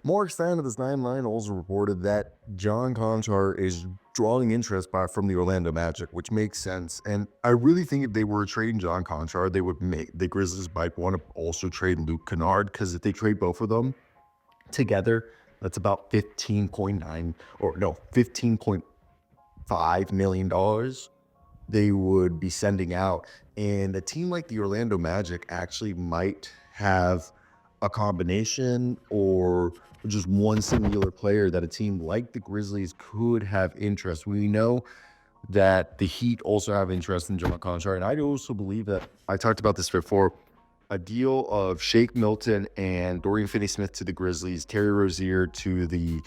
Marc Stein of this Nine Line also reported that John Konchar is drawing interest from the Orlando Magic, which makes sense. And I really think if they were trading John Konchar, they would make the Grizzlies might want to also trade Luke Kennard, because if they trade both of them together, that's about 15.9 or no, $15.5 million they would be sending out. And a team like the Orlando Magic actually might have a combination or just one singular player that a team like the Grizzlies could have interest. We know that the Heat also have interest in Jamahl Konchar, and I also believe that I talked about this before. A deal of Shake Milton and Dorian Finney-Smith to the Grizzlies, Terry Rozier to the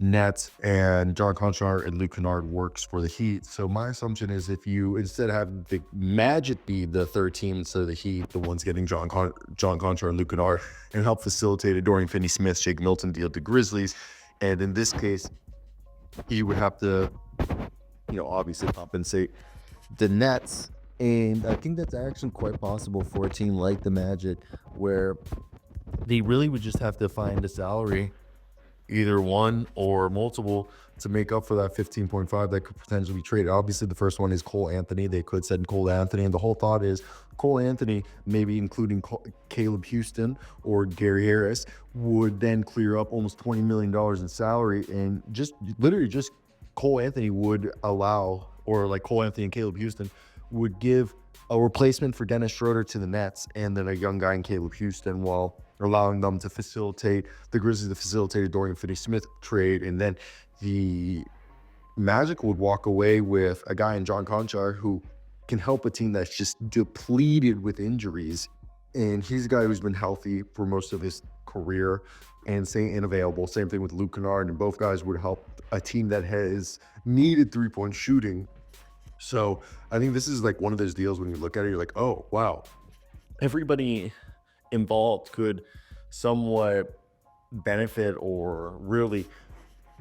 Nets, and John Konchar and Luke Kennard works for the Heat. So my assumption is if you instead have the Magic be the third team instead of the Heat, the ones getting John Konchar and Luke Kennard, and help facilitate a Dorian Finney-Smith, Shake Milton deal to Grizzlies. And in this case, you would have to, obviously compensate the Nets. And I think that's actually quite possible for a team like the Magic, where they really would just have to find a salary, either one or multiple, to make up for that 15.5 that could potentially be traded. Obviously, the first one is Cole Anthony. They could send Cole Anthony, and the whole thought is Cole Anthony, maybe including Caleb Houston or Gary Harris, would then clear up almost $20 million in salary, and just Cole Anthony would allow, or like Cole Anthony and Caleb Houston would give a replacement for Dennis Schroeder to the Nets, and then a young guy in Caleb Houston, while allowing them to facilitate the Grizzlies to facilitate a Dorian Finney-Smith trade. And then the Magic would walk away with a guy in John Konchar who can help a team that's just depleted with injuries. And he's a guy who's been healthy for most of his career and staying unavailable. Same thing with Luke Kennard, and both guys would help a team that has needed three-point shooting. So I think this is like one of those deals when you look at it, you're like, oh, wow, everybody involved could somewhat benefit or really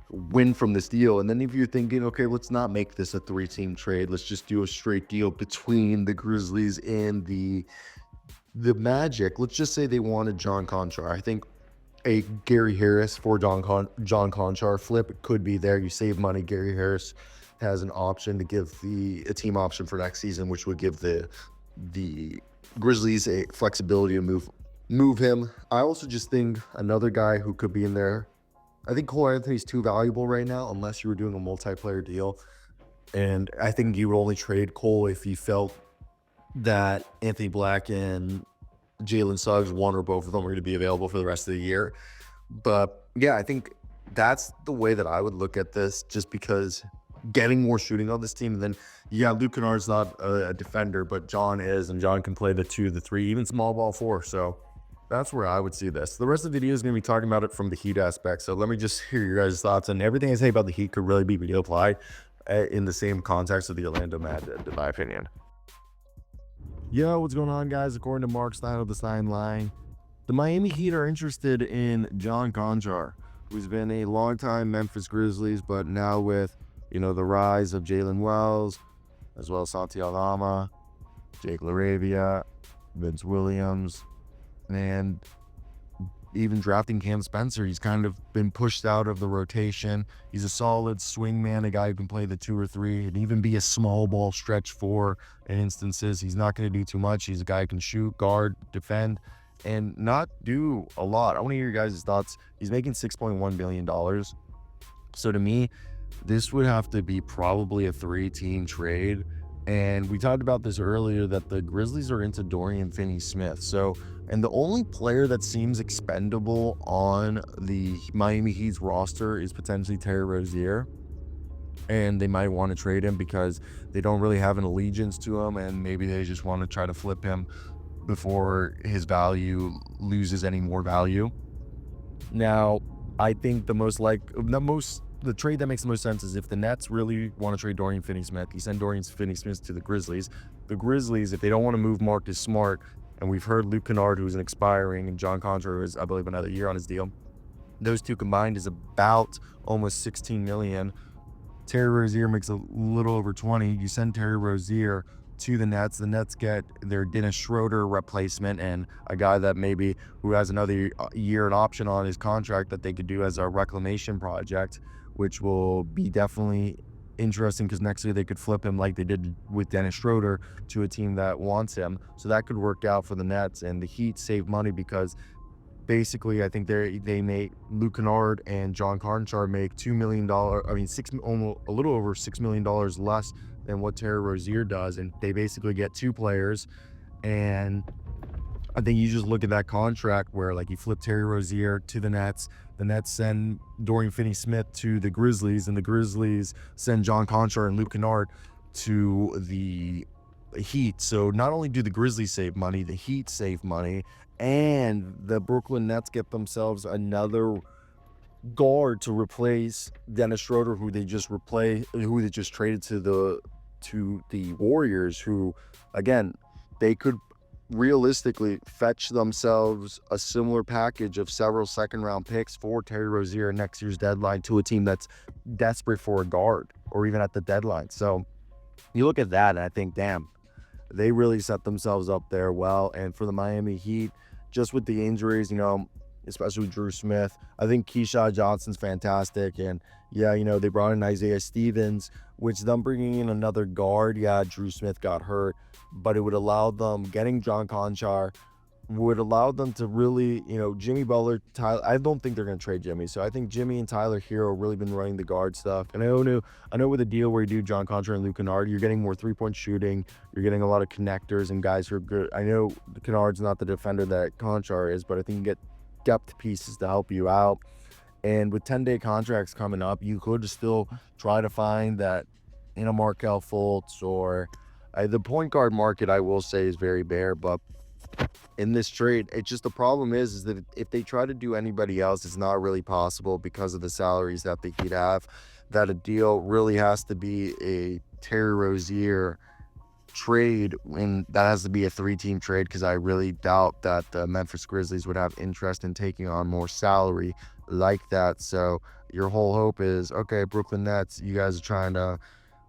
win from this deal. And then if you're thinking, okay, let's not make this a three-team trade, let's just do a straight deal between the Grizzlies and the Magic. Let's just say they wanted John Konchar. I think a Gary Harris for John Konchar flip could be there. You save money. Gary Harris has an option to give a team option for next season, which would give the Grizzlies a flexibility to move him. I also just think another guy who could be in there, I think Cole Anthony's too valuable right now unless you were doing a multiplayer deal. And I think you would only trade Cole if you felt that Anthony Black and Jalen Suggs, one or both of them, are going to be available for the rest of the year. But yeah, I think that's the way that I would look at this, just because getting more shooting on this team. And then, yeah, Luke Kennard's not a defender, but John is, and John can play the 2, the 3, even small ball 4. So that's where I would see this. The rest of the video is going to be talking about it from the Heat aspect. So let me just hear your guys' thoughts. And everything I say about the Heat could really be applied in the same context of the Orlando Magic, in my opinion. Yo, what's going on, guys? According to Marc Stein of the Stein Line, the Miami Heat are interested in John Konchar, who's been a longtime Memphis Grizzlies, but now with the rise of Jalen Wells, as well as Santi Aldama, Jake LaRavia, Vince Williams, and even drafting Cam Spencer. He's kind of been pushed out of the rotation. He's a solid swingman, a guy who can play the 2 or 3 and even be a small ball stretch 4 in instances. He's not going to do too much. He's a guy who can shoot, guard, defend, and not do a lot. I want to hear your guys' thoughts. He's making $6.1 billion. So to me, this would have to be probably a 3-team trade. And we talked about this earlier, that the Grizzlies are into Dorian Finney-Smith. And the only player that seems expendable on the Miami Heat's roster is potentially Terry Rozier. And they might want to trade him because they don't really have an allegiance to him, and maybe they just want to try to flip him before his value loses any more value. Now, I think the trade that makes the most sense is if the Nets really want to trade Dorian Finney-Smith, you send Dorian Finney-Smith to the Grizzlies. The Grizzlies, if they don't want to move Marcus Smart, and we've heard Luke Kennard, who's an expiring, and John Konchar, who is, I believe, another year on his deal, those two combined is about almost $16 million. Terry Rozier makes a little over 20. You send Terry Rozier to the Nets. The Nets get their Dennis Schroeder replacement and a guy that maybe who has another year an option on his contract that they could do as a reclamation project, which will be definitely interesting because next year they could flip him like they did with Dennis Schroeder to a team that wants him. So that could work out for the Nets, and the Heat save money because basically I think they make Luke Kennard and John Konchar make $2 million. I mean, almost a little over $6 million less than what Terry Rozier does, and they basically get two players. And I think you just look at that contract where like you flip Terry Rozier to the Nets send Dorian Finney-Smith to the Grizzlies, and the Grizzlies send John Konchar and Luke Kennard to the Heat. So not only do the Grizzlies save money, the Heat save money, and the Brooklyn Nets get themselves another guard to replace Dennis Schroeder, who they just traded to the Warriors, who again they could realistically fetch themselves a similar package of several second-round picks for Terry Rozier next year's deadline to a team that's desperate for a guard, or even at the deadline. So you look at that and I think, damn, they really set themselves up there well. And for the Miami Heat, just with the injuries, especially with Drew Smith, I think Keyshawn Johnson's fantastic. And yeah, they brought in Isaiah Stevens, which them bringing in another guard, yeah, Drew Smith got hurt, but it would allow them, getting John Konchar would allow them to really, Jimmy Butler, Tyler, I don't think they're going to trade Jimmy. So I think Jimmy and Tyler Hero really been running the guard stuff. And I know with a deal where you do John Konchar and Luke Kennard, you're getting more three-point shooting. You're getting a lot of connectors and guys who are good. I know Kennard's not the defender that Konchar is, but I think you get depth pieces to help you out. And with 10-day contracts coming up, you could still try to find that in a Markelle Fultz or the point guard market, I will say, is very bare. But in this trade, it's just the problem is that if they try to do anybody else, it's not really possible because of the salaries that the Heat have. That a deal really has to be a Terry Rozier trade, and that has to be a 3-team trade, because I really doubt that the Memphis Grizzlies would have interest in taking on more salary like that. So your whole hope is, okay, Brooklyn Nets, you guys are trying to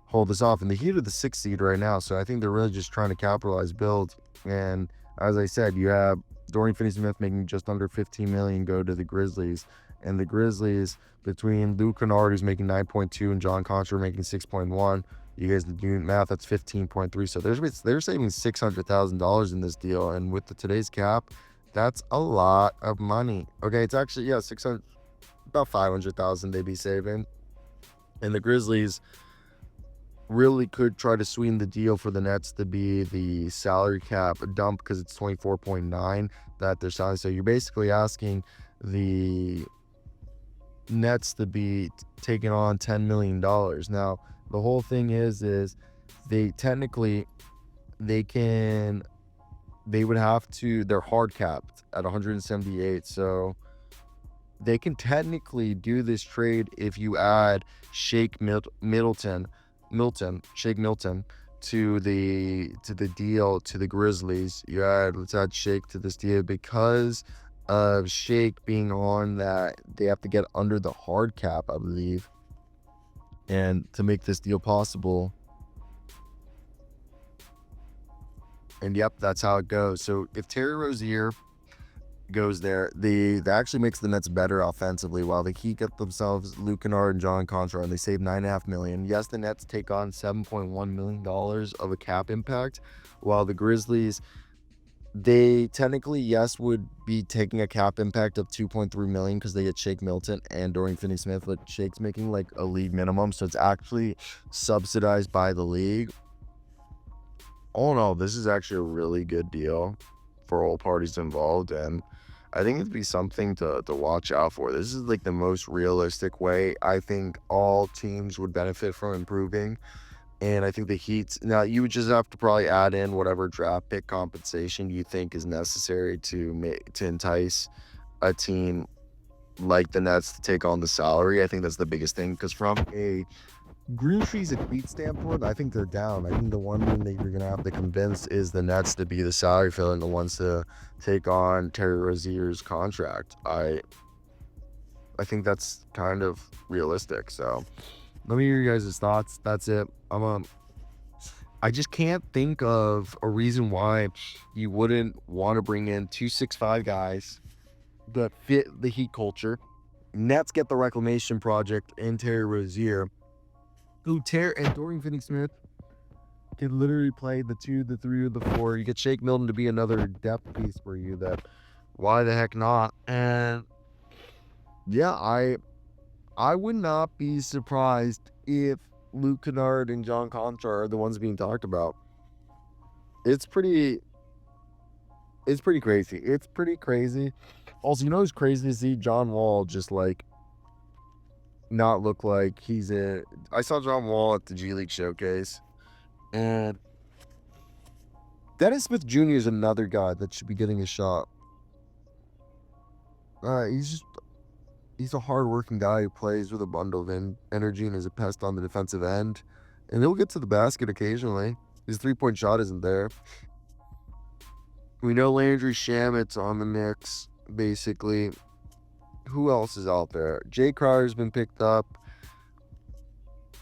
hold this off, and the Heat are the 6th seed right now, so I think they're really just trying to capitalize, build. And as I said, you have Dorian Finney-Smith making just under $15 million go to the Grizzlies, and the Grizzlies, between Luke Kennard, who's making 9.2, and John Konchar making 6.1, you guys do math, that's 15.3. So they're saving $600,000 in this deal, and with today's cap, that's a lot of money. Okay, it's actually, yeah, 600, about 500,000 they'd be saving. And the Grizzlies really could try to sweeten the deal for the Nets to be the salary cap dump, because it's 24.9 that they're selling. So you're basically asking the Nets to be taking on $10 million. Now, the whole thing is they technically, they're hard capped at 178. So they can technically do this trade if you add Shake Milton to the deal to the Grizzlies. Let's add Shake to this deal, because of Shake being on that, they have to get under the hard cap, I believe, and to make this deal possible. And yep, that's how it goes. So if Terry Rozier goes there, that actually makes the Nets better offensively, while the Heat get themselves Luke Kennard and John Konchar, and they save $9.5 million. Yes, the Nets take on $7.1 million of a cap impact, while the Grizzlies, they technically, yes, would be taking a cap impact of $2.3 million because they get Shake Milton and Dorian Finney-Smith, but Shake's making like a league minimum, so it's actually subsidized by the league. All in all, this is actually a really good deal for all parties involved, and I think it'd be something to watch out for. This is like the most realistic way I think all teams would benefit from improving. And I think the Heat, now you would just have to probably add in whatever draft pick compensation you think is necessary to entice a team like the Nets to take on the salary. I think that's the biggest thing, because from a Green Trees and Heat standpoint, I think they're down. I think the one thing that you're going to have to convince is the Nets to be the salary filler and the ones to take on Terry Rozier's contract. I think that's kind of realistic. So let me hear you guys' thoughts. That's it. I just can't think of a reason why you wouldn't want to bring in 2 6'5" guys that fit the Heat culture. Nets get the reclamation project and Terry Rozier, and Dorian Finney-Smith can literally play the 2, the 3, or the 4. You get Shake Milton to be another depth piece for you. That why the heck not? And yeah, I would not be surprised if Luke Kennard and John Konchar are the ones being talked about. It's pretty crazy. It's pretty crazy. Also, you know who's crazy to see John Wall just like not look like he's in. I saw John Wall at the G League showcase, and Dennis Smith Jr. is another guy that should be getting a shot. He's a hardworking guy who plays with a bundle of energy and is a pest on the defensive end, and he'll get to the basket occasionally. His 3-point shot isn't there. We know Landry Shamit's on the mix, basically. Who else is out there? Jay Crowder's been picked up.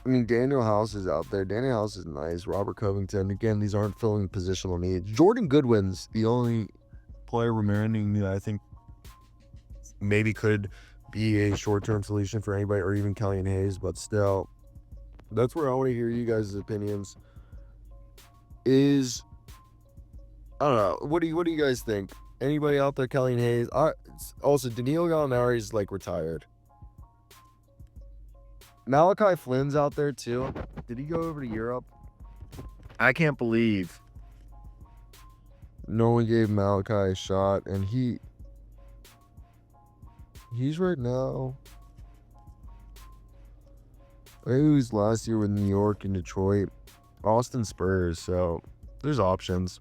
I mean, Daniel House is out there. Daniel House is nice. Robert Covington. Again, these aren't filling positional needs. Jordan Goodwin's the only player remaining that I think maybe could be a short-term solution for anybody, or even Killian Hayes, but still, that's where I want to hear you guys' opinions. I don't know. What do you guys think? Anybody out there? Killian Hayes. Also, Danilo Gallinari's like retired. Malachi Flynn's out there too. Did he go over to Europe? I can't believe no one gave Malachi a shot, and he's right now. I think he was last year with New York and Detroit, Austin Spurs. So there's options.